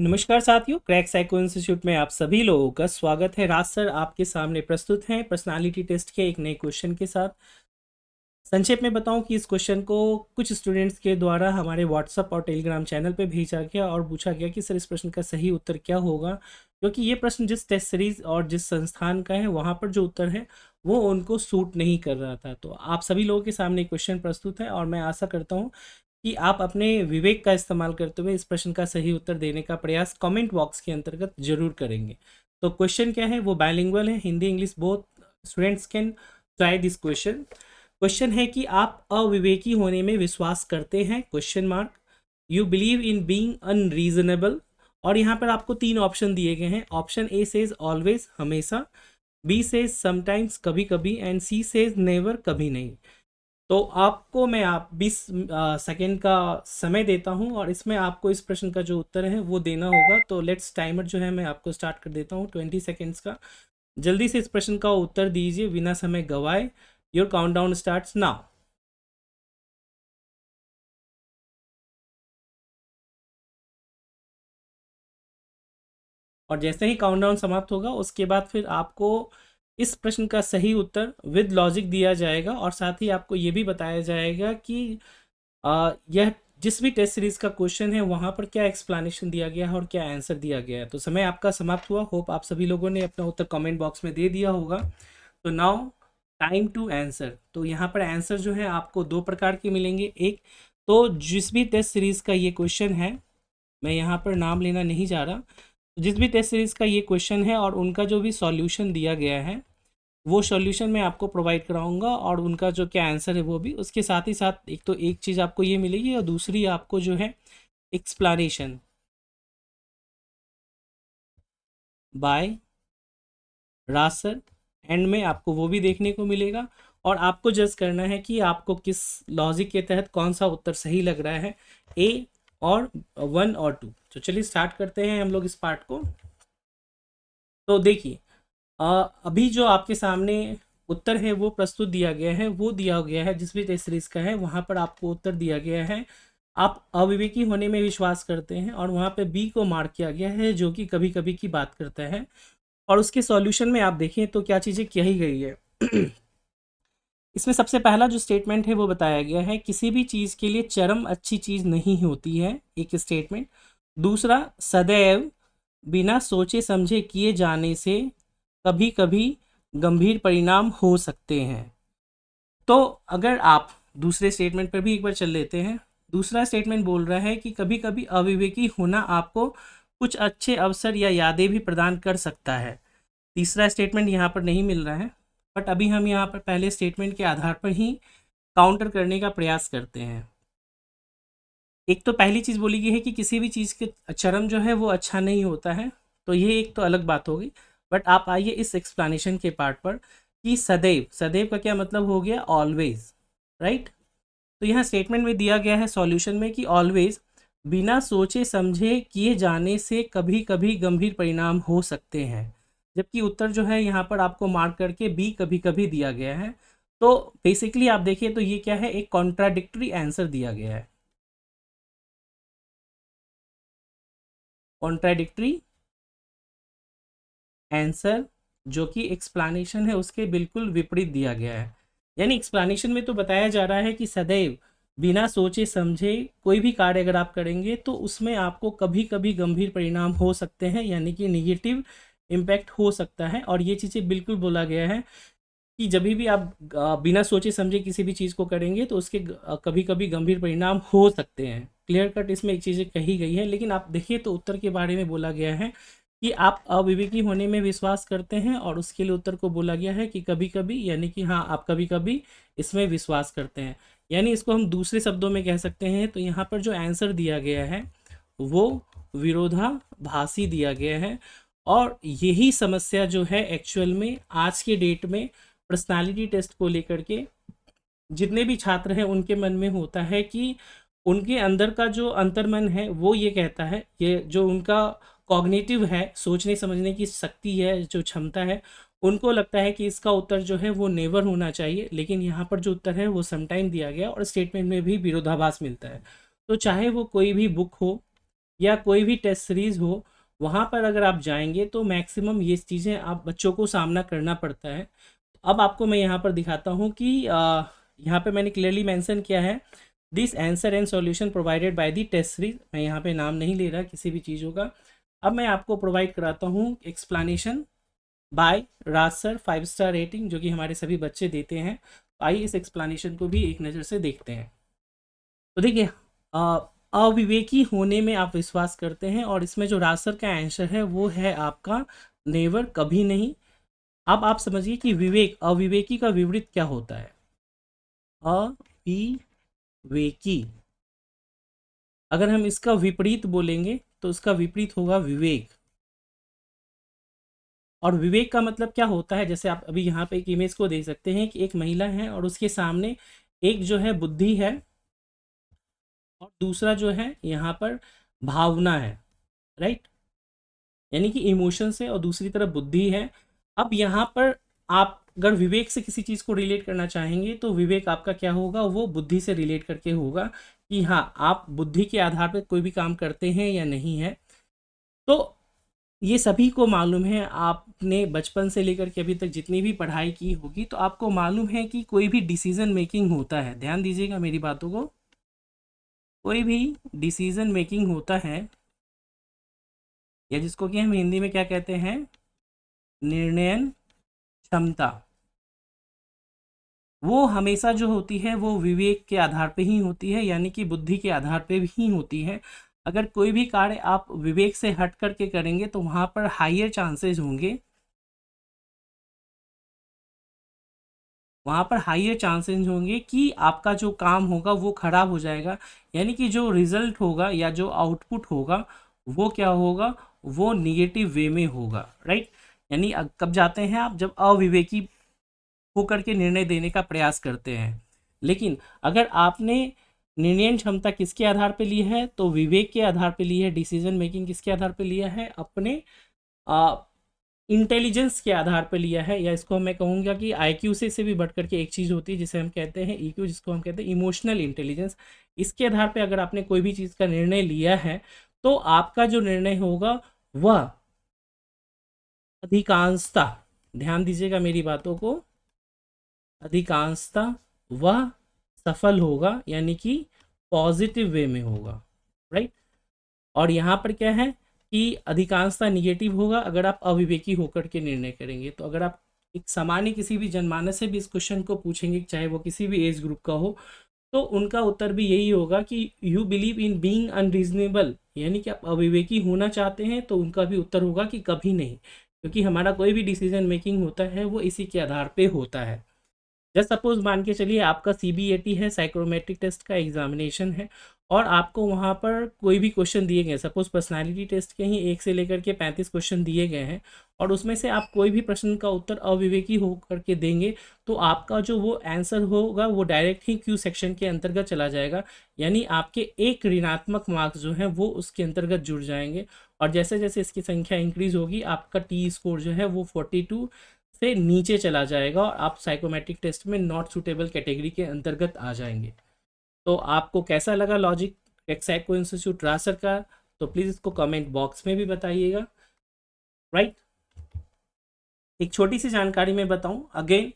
नमस्कार साथियों, crack psycho institute में आप सभी लोगों का स्वागत है। राज सर आपके सामने प्रस्तुत हैं पर्सनालिटी टेस्ट के एक नए क्वेश्चन के साथ। संक्षेप में बताऊं कि इस क्वेश्चन को कुछ स्टूडेंट्स के द्वारा हमारे व्हाट्सएप और टेलीग्राम चैनल पे भेजा गया और पूछा गया कि सर इस प्रश्न का सही उत्तर क्या होगा, क्योंकि ये प्रश्न जिस टेस्ट सीरीज और जिस संस्थान का है वहाँ पर जो उत्तर है वो उनको सूट नहीं कर रहा था। तो आप सभी लोगों के सामने क्वेश्चन प्रस्तुत है और मैं आशा करता हूँ कि आप अपने विवेक का इस्तेमाल करते हुए इस प्रश्न का सही उत्तर देने का प्रयास कमेंट बॉक्स के अंतर्गत जरूर करेंगे। तो क्वेश्चन क्या है, वो बाइलिंगुअल है, Hindi English both students can try this question. Question है कि आप अविवेकी होने में विश्वास करते हैं, question mark. You believe in being unreasonable. और यहाँ पर आपको तीन ऑप्शन दिए गए हैं। ऑप्शन ए सेज ऑलवेज, हमेशा, बी सेज समटाइम्स, कभी कभी, एंड सी सेज नेवर, कभी नहीं। तो आपको मैं 20 सेकेंड का समय देता हूं और इसमें आपको इस प्रश्न का जो उत्तर है वो देना होगा। तो लेट्स टाइमर जो है मैं आपको स्टार्ट कर देता हूं 20 सेकेंड्स का। जल्दी से इस प्रश्न का उत्तर दीजिए बिना समय गवाए। Your countdown starts now. और जैसे ही काउंटडाउन समाप्त होगा उसके बाद फिर आपको इस प्रश्न का सही उत्तर विद लॉजिक दिया जाएगा और साथ ही आपको ये भी बताया जाएगा कि यह जिस भी टेस्ट सीरीज का क्वेश्चन है वहाँ पर क्या एक्सप्लेनेशन दिया गया है और क्या आंसर दिया गया है। तो समय आपका समाप्त हुआ। होप आप सभी लोगों ने अपना उत्तर कमेंट बॉक्स में दे दिया होगा। तो नाउ टाइम टू आंसर। तो यहाँ पर आंसर जो है आपको दो प्रकार के मिलेंगे। एक तो जिस भी टेस्ट सीरीज का ये क्वेश्चन है, मैं यहाँ पर नाम लेना नहीं जा रहा, जिस भी टेस्ट सीरीज का ये क्वेश्चन है और उनका जो भी सॉल्यूशन दिया गया है वो सॉल्यूशन मैं आपको प्रोवाइड कराऊंगा और उनका जो क्या आंसर है वो भी। उसके साथ ही साथ एक तो एक चीज़ आपको ये मिलेगी और दूसरी आपको जो है explanation by Raj sir. End में आपको वो भी देखने को मिलेगा और आपको जज करना है कि आपको किस लॉजिक के तहत कौन सा उत्तर सही लग रहा है, ए और वन और टू। तो चलिए स्टार्ट करते हैं हम लोग इस पार्ट को। तो देखिए, अभी जो आपके सामने उत्तर है वो प्रस्तुत दिया गया है, वो दिया गया है जिस भी टेस्ट सीरीज का है वहाँ पर आपको उत्तर दिया गया है आप अविवेकी होने में विश्वास करते हैं, और वहाँ पे बी को मार्क किया गया है जो कि कभी कभी की बात करता है। और उसके सॉल्यूशन में आप देखें तो क्या चीज़ें कही गई है। इसमें सबसे पहला जो स्टेटमेंट है वो बताया गया है किसी भी चीज़ के लिए चरम अच्छी चीज़ नहीं होती है, एक स्टेटमेंट। दूसरा, सदैव बिना सोचे समझे किए जाने से कभी कभी गंभीर परिणाम हो सकते हैं। तो अगर आप दूसरे स्टेटमेंट पर भी एक बार चल लेते हैं। दूसरा स्टेटमेंट बोल रहा है कि कभी कभी अविवेकी होना आपको कुछ अच्छे अवसर या यादें भी प्रदान कर सकता है। तीसरा स्टेटमेंट यहाँ पर नहीं मिल रहा है, बट अभी हम यहाँ पर पहले स्टेटमेंट के आधार पर ही काउंटर करने का प्रयास करते हैं। एक तो पहली चीज़ बोली गई है कि किसी भी चीज़ के चरम जो है वो अच्छा नहीं होता है, तो ये एक तो अलग बात होगी। बट आप आइए इस एक्सप्लेनेशन के पार्ट पर कि सदैव, सदैव का क्या मतलब हो गया, ऑलवेज, राइट। तो यहाँ स्टेटमेंट में दिया गया है सॉल्यूशन में कि ऑलवेज बिना सोचे समझे किए जाने से कभी कभी गंभीर परिणाम हो सकते हैं, जबकि उत्तर जो है यहाँ पर आपको मार्क करके बी कभी कभी दिया गया है। तो बेसिकली आप देखिए तो ये क्या है, एक कॉन्ट्राडिक्टरी आंसर दिया गया है, कॉन्ट्राडिक्टरी आंसर, जो कि एक्सप्लेनेशन है उसके बिल्कुल विपरीत दिया गया है। यानी एक्सप्लेनेशन में तो बताया जा रहा है कि सदैव बिना सोचे समझे कोई भी कार्य अगर आप करेंगे तो उसमें आपको कभी कभी गंभीर परिणाम हो सकते हैं, यानी कि निगेटिव इम्पैक्ट हो सकता है। और ये चीज़ें बिल्कुल बोला गया है कि जब भी आप बिना सोचे समझे किसी भी चीज़ को करेंगे तो उसके कभी कभी गंभीर परिणाम हो सकते हैं। क्लियर कट इसमें एक चीज़ें कही गई है। लेकिन आप देखिए तो उत्तर के बारे में बोला गया है कि आप अविवेकी होने में विश्वास करते हैं और उसके लिए उत्तर को बोला गया है कि कभी कभी, यानी कि हाँ आप कभी कभी इसमें विश्वास करते हैं। यानी इसको हम दूसरे शब्दों में कह सकते हैं तो यहाँ पर जो आंसर दिया गया है वो विरोधाभासी दिया गया है। और यही समस्या जो है एक्चुअल में आज के डेट में पर्सनालिटी टेस्ट को लेकर के जितने भी छात्र हैं उनके मन में होता है कि उनके अंदर का जो अंतर्मन है वो ये कहता है, ये जो उनका कॉग्निटिव है, सोचने समझने की शक्ति है, जो क्षमता है, उनको लगता है कि इसका उत्तर जो है वो नेवर होना चाहिए। लेकिन यहाँ पर जो उत्तर है वो समटाइम दिया गया और स्टेटमेंट में भी विरोधाभास मिलता है। तो चाहे वो कोई भी बुक हो या कोई भी टेस्ट सीरीज़ हो, वहाँ पर अगर आप जाएंगे तो मैक्सिमम ये चीज़ें आप बच्चों को सामना करना पड़ता है। अब आपको मैं यहाँ पर दिखाता हूँ कि यहाँ पे मैंने क्लियरली मेंशन किया है, this answer and solution provided by the test series. मैं यहाँ पे नाम नहीं ले रहा किसी भी चीज़ों का। अब मैं आपको प्रोवाइड कराता हूँ explanation by Raj sir, 5 star rating जो कि हमारे सभी बच्चे देते हैं। आइए इस एक्सप्लेनेशन को भी एक नज़र से देखते हैं। तो देखिए, अविवेकी होने में आप विश्वास करते हैं, और इसमें जो राज सर का आंसर है वो है आपका नेवर, कभी नहीं। अब आप समझिए कि विवेक, अविवेकी का विपरीत क्या होता है। अविवेकी, अगर हम इसका विपरीत बोलेंगे तो इसका विपरीत होगा विवेक। और विवेक का मतलब क्या होता है, जैसे आप अभी यहाँ पे एक इमेज को देख सकते हैं कि एक महिला है और उसके सामने एक जो है बुद्धि है, और दूसरा जो है यहाँ पर भावना है, राइट, यानी कि इमोशंस है, और दूसरी तरफ बुद्धि है। अब यहाँ पर आप अगर विवेक से किसी चीज़ को रिलेट करना चाहेंगे तो विवेक आपका क्या होगा, वो बुद्धि से रिलेट करके होगा कि हाँ, आप बुद्धि के आधार पर कोई भी काम करते हैं या नहीं है। तो ये सभी को मालूम है, आपने बचपन से लेकर के अभी तक जितनी भी पढ़ाई की होगी तो आपको मालूम है कि कोई भी डिसीजन मेकिंग होता है, ध्यान दीजिएगा मेरी बातों को, कोई भी डिसीजन मेकिंग होता है, या जिसको कि हम हिंदी में क्या कहते हैं, निर्णयन क्षमता, वो हमेशा जो होती है वो विवेक के आधार पे ही होती है, यानी कि बुद्धि के आधार पे ही होती है। अगर कोई भी कार्य आप विवेक से हट करके करेंगे तो वहाँ पर हायर चांसेस होंगे, वहाँ पर हायर चांसेस होंगे कि आपका जो काम होगा वो खराब हो जाएगा, यानी कि जो रिजल्ट होगा या जो आउटपुट होगा वो क्या होगा, वो निगेटिव वे में होगा, राइट। यानी कब जाते हैं आप, जब अविवेकी होकर के निर्णय देने का प्रयास करते हैं। लेकिन अगर आपने निर्णय क्षमता किसके आधार पे ली है, तो विवेक के आधार पे ली है। डिसीजन मेकिंग किसके आधार पे लिया है, अपने इंटेलिजेंस के आधार पर लिया है, या इसको मैं कहूँगा कि आईक्यू से भी बढ़ करके एक चीज़ होती है जिसे हम कहते हैं ईक्यू, जिसको हम कहते हैं इमोशनल इंटेलिजेंस। इसके आधार पे अगर आपने कोई भी चीज़ का निर्णय लिया है तो आपका जो निर्णय होगा वह अधिकांशता, ध्यान दीजिएगा मेरी बातों को, अधिकांशता वह सफल होगा, यानी कि पॉजिटिव वे में होगा, राइट। और यहाँ पर क्या है कि अधिकांशता निगेटिव होगा अगर आप अविवेकी होकर के निर्णय करेंगे। तो अगर आप एक सामान्य किसी भी जनमानस से भी इस क्वेश्चन को पूछेंगे, चाहे वो किसी भी एज ग्रुप का हो, तो उनका उत्तर भी यही होगा कि you believe in being unreasonable, यानी कि आप अविवेकी होना चाहते हैं। तो उनका भी उत्तर होगा कि कभी नहीं, क्योंकि हमारा कोई भी डिसीजन मेकिंग होता है वो इसी के आधार पे होता है। जस्ट सपोज मान के चलिए आपका CBAT है, साइकोमेट्रिक टेस्ट का एग्जामिनेशन है, और आपको वहाँ पर कोई भी क्वेश्चन दिए गए, सपोज पर्सनालिटी टेस्ट के ही 1 से लेकर के 35 क्वेश्चन दिए गए हैं, और उसमें से आप कोई भी प्रश्न का उत्तर अविवेकी हो करके देंगे तो आपका जो वो आंसर होगा वो डायरेक्ट ही क्यू सेक्शन के अंतर्गत चला जाएगा, यानी आपके एक ऋणात्मक मार्क्स जो है वो उसके अंतर्गत जुड़ जाएंगे। और जैसे जैसे इसकी संख्या इंक्रीज होगी आपका T स्कोर जो है वो 42 से नीचे चला जाएगा, और आप साइकोमेट्रिक टेस्ट में नॉट सूटेबल कैटेगरी के अंतर्गत आ जाएंगे। तो आपको कैसा लगा लॉजिक एक्साइको इंस्टीट्यूट रासर का, तो प्लीज़ इसको कमेंट बॉक्स में भी बताइएगा, राइट। एक छोटी सी जानकारी मैं बताऊं अगेन,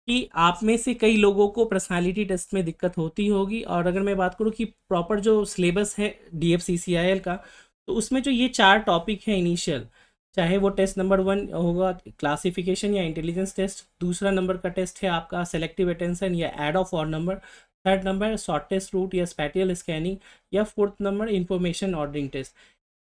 कि आप में से कई लोगों को पर्सनालिटी टेस्ट में दिक्कत होती होगी, और अगर मैं बात करूं कि प्रॉपर जो सिलेबस है DFCCIL का, तो उसमें जो ये 4 टॉपिक है इनिशियल, चाहे वो टेस्ट नंबर 1 होगा क्लासिफिकेशन या इंटेलिजेंस टेस्ट, दूसरा नंबर का टेस्ट है आपका सेलेक्टिव अटेंशन या ऐड ऑफ और number, third number shortest route या स्पैटियल स्कैनिंग, या fourth number information ordering test.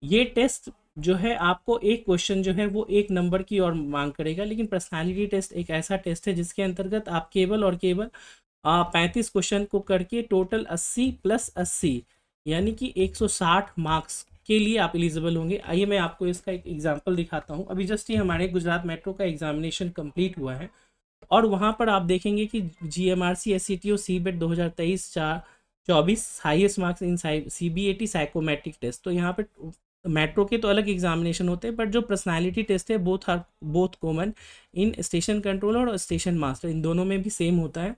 ये टेस्ट जो है आपको एक क्वेश्चन जो है वो 1 नंबर की और मांग करेगा, लेकिन पर्सनालिटी टेस्ट एक ऐसा टेस्ट है जिसके अंतर्गत आप केवल और केवल 35 क्वेश्चन को करके टोटल 80 + 80 यानी कि 160 मार्क्स के लिए आप एलिजिबल होंगे। आइए मैं आपको इसका एक एग्जांपल दिखाता हूँ। अभी जस्ट ही हमारे गुजरात मेट्रो का एग्जामिनेशन कंप्लीट हुआ है, और वहाँ पर आप देखेंगे कि GMRC SCTO CBET 2023-24 highest marks in CBAT psychometric test. तो यहाँ पे मेट्रो के तो अलग एग्जामिनेशन होते हैं, बट जो पर्सनालिटी टेस्ट है both common in station controller और स्टेशन मास्टर, इन दोनों में भी सेम होता है।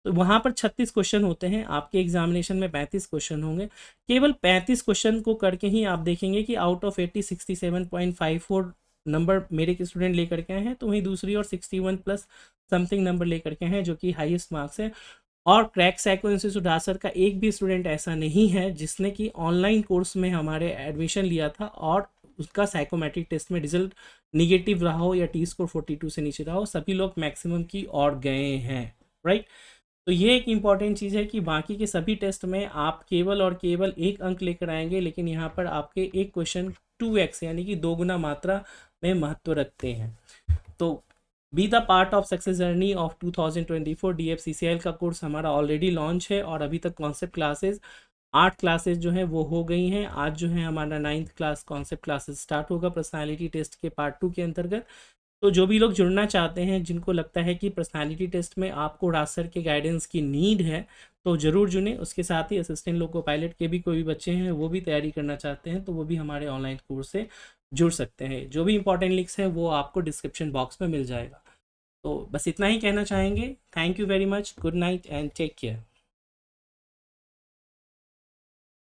तो वहाँ पर 36 क्वेश्चन होते हैं, आपके एग्जामिनेशन में 35 क्वेश्चन होंगे। केवल 35 क्वेश्चन को करके ही आप देखेंगे कि आउट ऑफ 80 67.54 नंबर मेरे स्टूडेंट लेकर के आए हैं, तो वहीं दूसरी और 61 प्लस समथिंग नंबर लेकर के हैं, जो कि हाईएस्ट मार्क्स है। और क्रैक साइको इंस्टीट्यूट रासर का एक भी स्टूडेंट ऐसा नहीं है जिसने कि ऑनलाइन कोर्स में हमारे एडमिशन लिया था और उसका साइकोमेट्रिक टेस्ट में रिजल्ट निगेटिव रहा हो या टी स्कोर 42 से नीचे रहा हो। सभी लोग मैक्सिमम की और गए हैं, राइट। तो ये एक इम्पॉर्टेंट चीज़ है कि बाकी के सभी टेस्ट में आप केवल और केवल 1 अंक लेकर आएंगे, लेकिन यहाँ पर आपके एक क्वेश्चन 2x यानी कि 2 गुना मात्रा में महत्व रखते हैं। तो be the part of success journey of 2024 DFCCIL का कोर्स हमारा ऑलरेडी लॉन्च है और अभी तक कॉन्सेप्ट क्लासेस 8 क्लासेस जो हैं वो हो गई हैं। आज जो है हमारा 9th class concept classes start होगा पर्सनालिटी टेस्ट के पार्ट 2 के अंतर्गत। तो जो भी लोग जुड़ना चाहते हैं, जिनको लगता है कि पर्सनालिटी टेस्ट में आपको राज सर के गाइडेंस की नीड है, तो ज़रूर जुड़ें। उसके साथ ही असिस्टेंट लोको पायलट के भी कोई भी बच्चे हैं वो भी तैयारी करना चाहते हैं, तो वो भी हमारे ऑनलाइन कोर्स से जुड़ सकते हैं। जो भी इंपॉर्टेंट लिंक्स हैं वो आपको डिस्क्रिप्शन बॉक्स में मिल जाएगा। तो बस इतना ही कहना चाहेंगे। Thank you very much, good night and take care.